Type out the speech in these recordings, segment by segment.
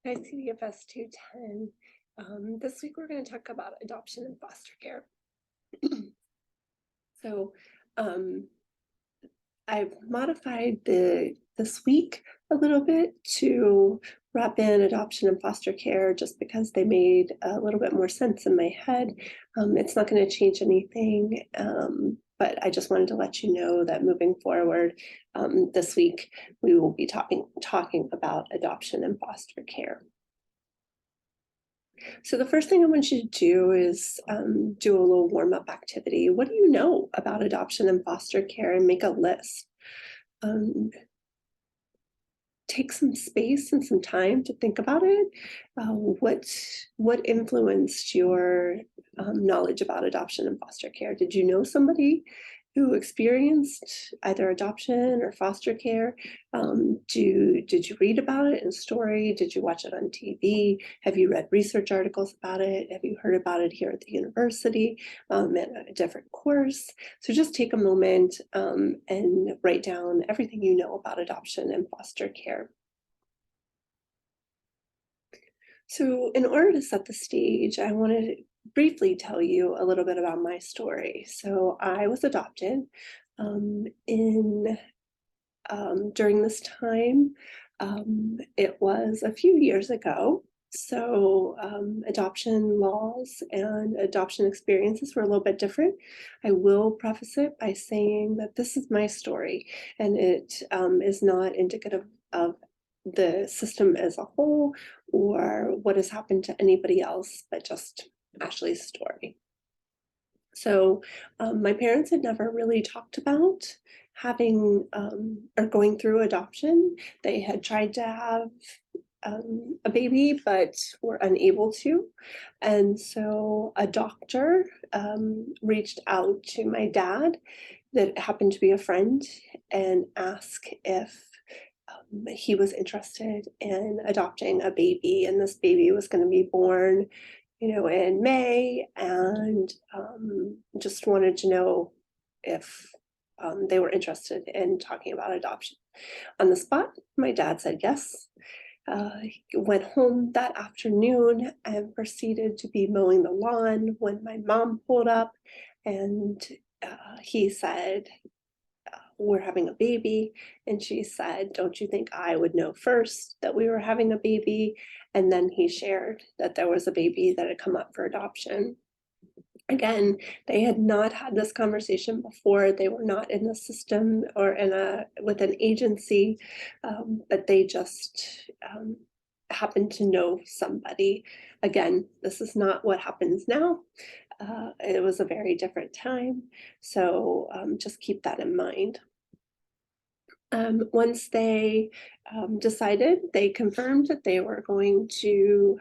Hi, CDFS 210. This week we're going to talk about adoption and foster care. So I've modified this week a little bit to wrap in adoption and foster care just because they made a little bit more sense in my head. It's not going to change anything, but I just wanted to let you know that moving forward this week, we will be talking about adoption and foster care. So the first thing I want you to do is do a little warm-up activity. What do you know about adoption and foster care, and make a list. Take some space and some time to think about it. What influenced your knowledge about adoption and foster care? Did you know somebody who experienced either adoption or foster care? Did you read about it in a story? Did you watch it on TV? Have you read research articles about it? Have you heard about it here at the university in a different course? So just take a moment and write down everything you know about adoption and foster care. So in order to set the stage, I want to briefly tell you a little bit about my story. So I was adopted during this time. It was a few years ago. So adoption laws and adoption experiences were a little bit different. I will preface it by saying that this is my story, and it is not indicative of the system as a whole or what has happened to anybody else, but just Ashley's story. So my parents had never really talked about having or going through adoption. They had tried to have a baby, but were unable to. And so a doctor reached out to my dad, that happened to be a friend, and asked if he was interested in adopting a baby, and this baby was going to be born, in May, and just wanted to know if they were interested in talking about adoption. On the spot, my dad said yes. He went home that afternoon and proceeded to be mowing the lawn when my mom pulled up, and he said, "We're having a baby." And she said, "Don't you think I would know first that we were having a baby?" And then he shared that there was a baby that had come up for adoption. Again, they had not had this conversation before. They were not in the system or with an agency, but they just happened to know somebody. Again, this is not what happens now. It was a very different time, so just keep that in mind. Once they decided, they confirmed that they were going to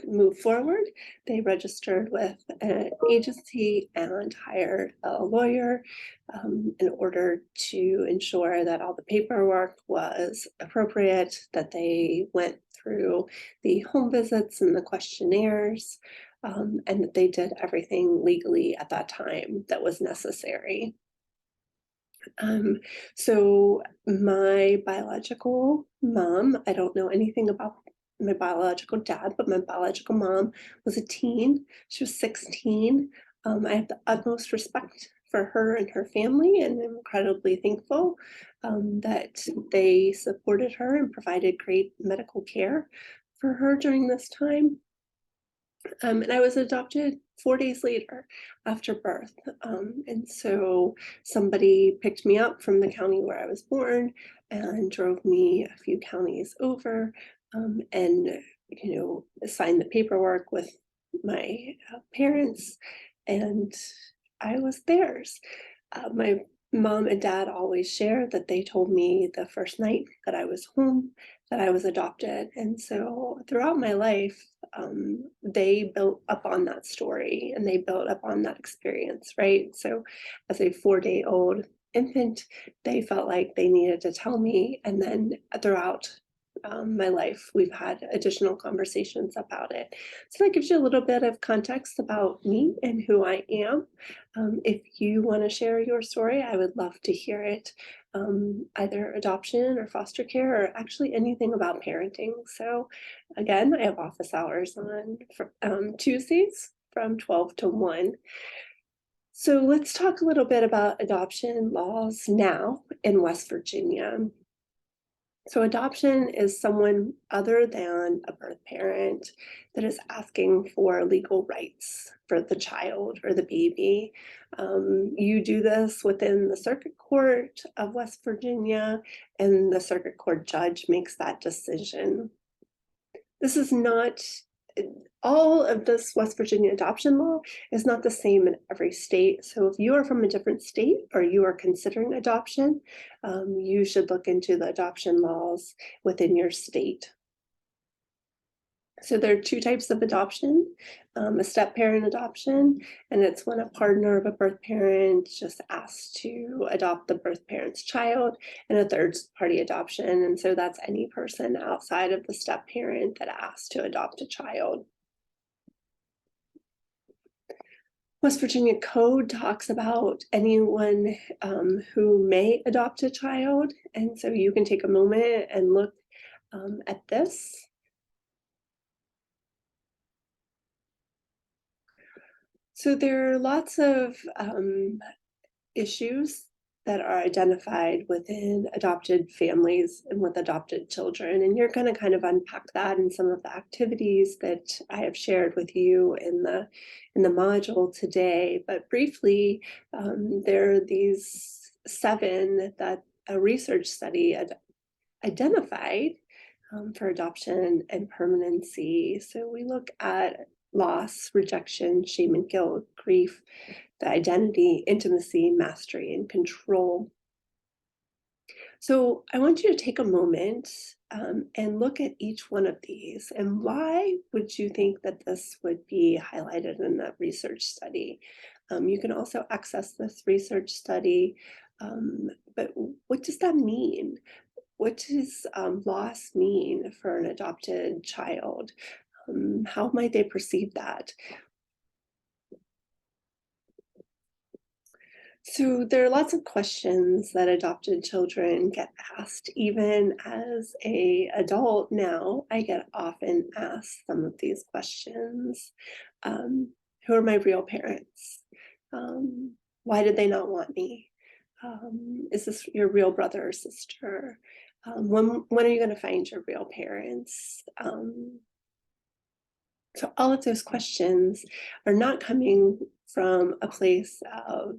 move forward. They registered with an agency and hired a lawyer in order to ensure that all the paperwork was appropriate, that they went through the home visits and the questionnaires, and that they did everything legally at that time that was necessary. So my biological mom, I don't know anything about my biological dad, but my biological mom was a teen. She was 16. I have the utmost respect for her and her family, and I'm incredibly thankful that they supported her and provided great medical care for her during this time. And I was adopted 4 days later after birth. And so somebody picked me up from the county where I was born and drove me a few counties over, and, signed the paperwork with my parents, and I was theirs. My mom and dad always share that they told me the first night that I was home that I was adopted. And so throughout my life, they built up on that story, and they built up on that experience, right? So as a 4-day-old infant, they felt like they needed to tell me. And then throughout my life, we've had additional conversations about it. So that gives you a little bit of context about me and who I am. If you want to share your story, I would love to hear it. either adoption or foster care or actually anything about parenting. So again, I have office hours on Tuesdays from 12 to 1. So let's talk a little bit about adoption laws now in West Virginia. So adoption is someone other than a birth parent that is asking for legal rights for the child or the baby. You do this within the Circuit Court of West Virginia, and the Circuit Court judge makes that decision. This is not all of this West Virginia adoption law is not the same in every state. So if you are from a different state or you are considering adoption, you should look into the adoption laws within your state. So there are two types of adoption, a step-parent adoption, and it's when a partner of a birth parent just asks to adopt the birth parent's child, and a third-party adoption, and so that's any person outside of the step-parent that asks to adopt a child. West Virginia Code talks about anyone who may adopt a child, and so you can take a moment and look at this. So there are lots of issues that are identified within adopted families and with adopted children, and you're going to kind of unpack that in some of the activities that I have shared with you in the module today. But briefly, there are these 7 that a research study identified for adoption and permanency. So we look at loss, rejection, shame and guilt, grief, the identity, intimacy, mastery, and control. So I want you to take a moment and look at each one of these. And why would you think that this would be highlighted in that research study? You can also access this research study, but what does that mean? What does loss mean for an adopted child? How might they perceive that? So there are lots of questions that adopted children get asked. Even as an adult now, I get often asked some of these questions. Who are my real parents? Why did they not want me? Is this your real brother or sister? When are you going to find your real parents? So all of those questions are not coming from a place of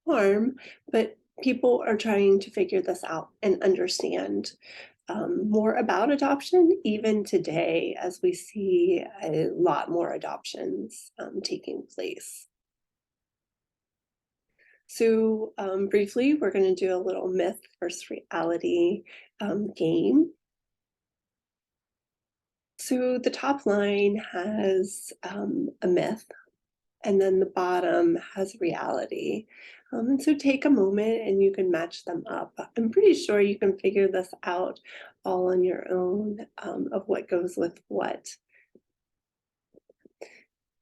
harm, but people are trying to figure this out and understand more about adoption, even today, as we see a lot more adoptions taking place. So briefly, we're going to do a little myth versus reality game. So the top line has a myth, and then the bottom has reality. And so take a moment and you can match them up. I'm pretty sure you can figure this out all on your own of what goes with what.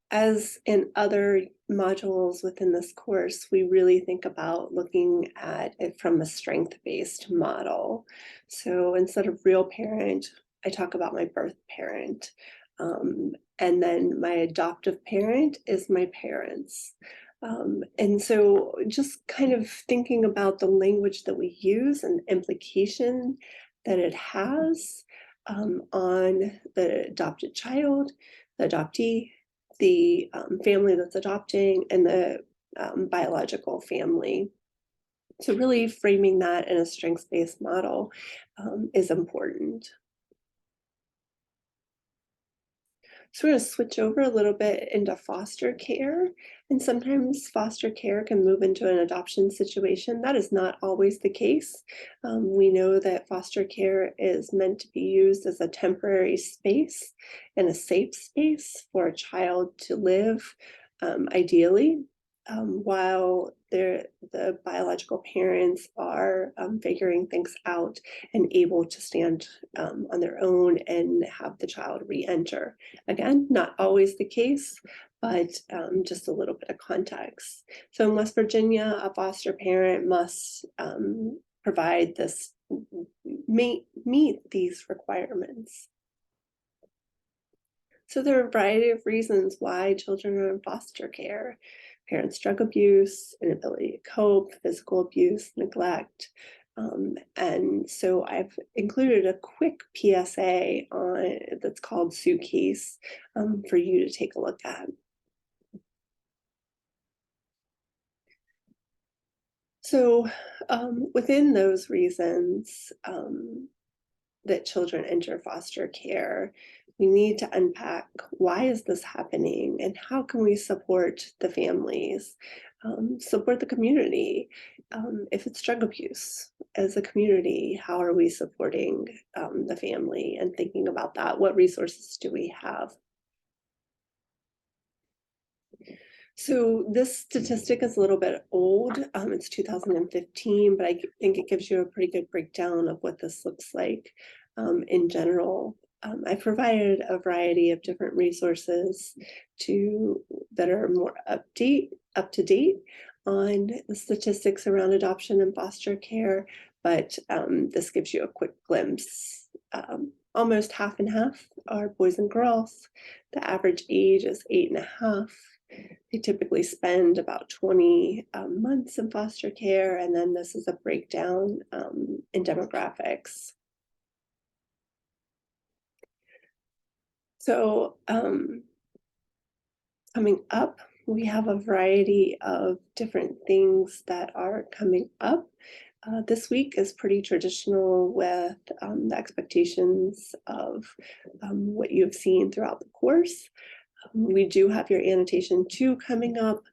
As in other modules within this course, we really think about looking at it from a strength-based model. So instead of real parent, I talk about my birth parent. And then my adoptive parent is my parents. And so just kind of thinking about the language that we use and the implication that it has on the adopted child, the adoptee, the family that's adopting, and the biological family. So really framing that in a strengths-based model is important. So we're going to switch over a little bit into foster care. And sometimes foster care can move into an adoption situation. That is not always the case. We know that foster care is meant to be used as a temporary space and a safe space for a child to live, ideally, while the biological parents are figuring things out and able to stand on their own and have the child re-enter. Again, not always the case, but just a little bit of context. So in West Virginia, a foster parent must provide this, meet these requirements. So there are a variety of reasons why children are in foster care. Parents' drug abuse, inability to cope, physical abuse, neglect. And so I've included a quick PSA on that's called Suitcase for you to take a look at. So within those reasons, that children enter foster care, we need to unpack why is this happening and how can we support the families, support the community. If it's drug abuse as a community, how are we supporting the family and thinking about that? What resources do we have? So this statistic is a little bit old. It's 2015, but I think it gives you a pretty good breakdown of what this looks like in general. I provided a variety of different resources that are more up to date on the statistics around adoption and foster care, but this gives you a quick glimpse. Almost half and half are boys and girls. The average age is 8.5. They typically spend about 20 months in foster care, and then this is a breakdown in demographics. So coming up, we have a variety of different things that are coming up. This week is pretty traditional with the expectations of what you have seen throughout the course. We do have your annotation 2 coming up,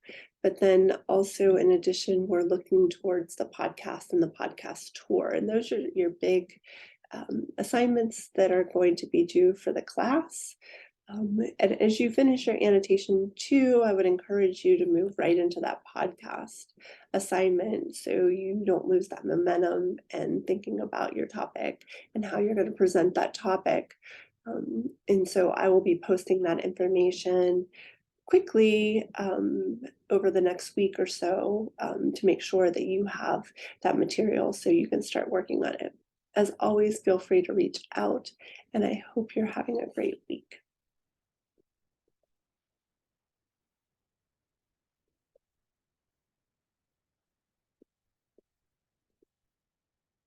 but then also in addition, we're looking towards the podcast and the podcast tour. And those are your big assignments that are going to be due for the class. And as you finish your annotation 2, I would encourage you to move right into that podcast assignment so you don't lose that momentum and thinking about your topic and how you're going to present that topic. And so I will be posting that information quickly over the next week or so to make sure that you have that material so you can start working on it. As always, feel free to reach out, and I hope you're having a great week.